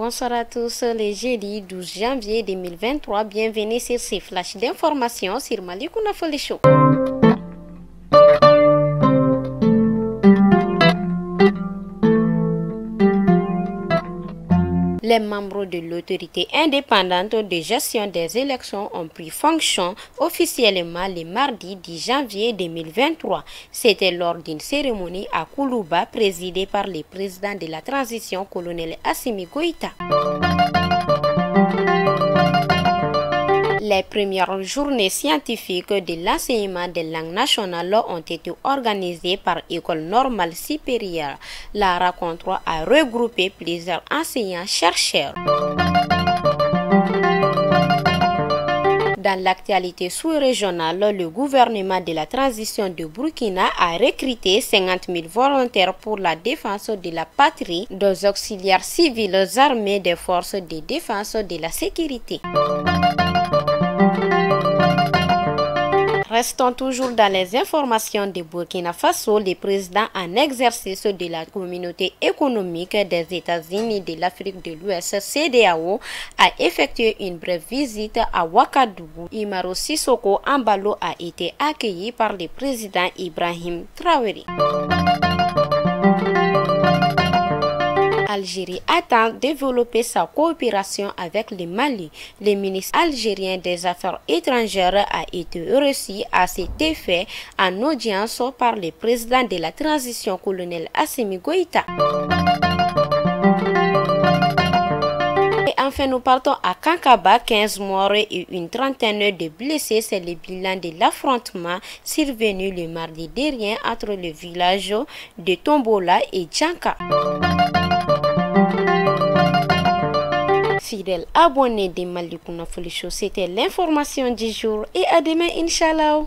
Bonsoir à tous, les jeudi 12 janvier 2023. Bienvenue sur ces flashs d'informations sur Malikounda Folie Show. Les membres de l'autorité indépendante de gestion des élections ont pris fonction officiellement le mardi 10 janvier 2023. C'était lors d'une cérémonie à Koulouba présidée par le président de la transition, colonel Assimi Goïta. Les premières journées scientifiques de l'enseignement des langues nationales ont été organisées par École normale supérieure. La rencontre a regroupé plusieurs enseignants-chercheurs. Dans l'actualité sous-régionale, le gouvernement de la transition de Burkina a recruté 50 000 volontaires pour la défense de la patrie, des auxiliaires civils armés des forces de défense de la sécurité. Restons toujours dans les informations de Burkina Faso. Le président en exercice de la communauté économique des États-Unis de l'Afrique de l'Ouest, CEDEAO, a effectué une brève visite à Ouagadougou. Imaro Sissoko Embalo a été accueilli par le président Ibrahim Traoré. L'Algérie attend développer sa coopération avec le Mali. Le ministre algérien des Affaires étrangères a été reçu à cet effet en audience par le président de la transition, colonel Assimi Goïta. Et enfin, nous partons à Kankaba, 15 morts et une trentaine de blessés. C'est le bilan de l'affrontement survenu le mardi dernier entre le village de Tombola et Djanka. Fidèles abonnés de Malikounda Folie Show, c'était l'information du jour et à demain, Inch'Allah.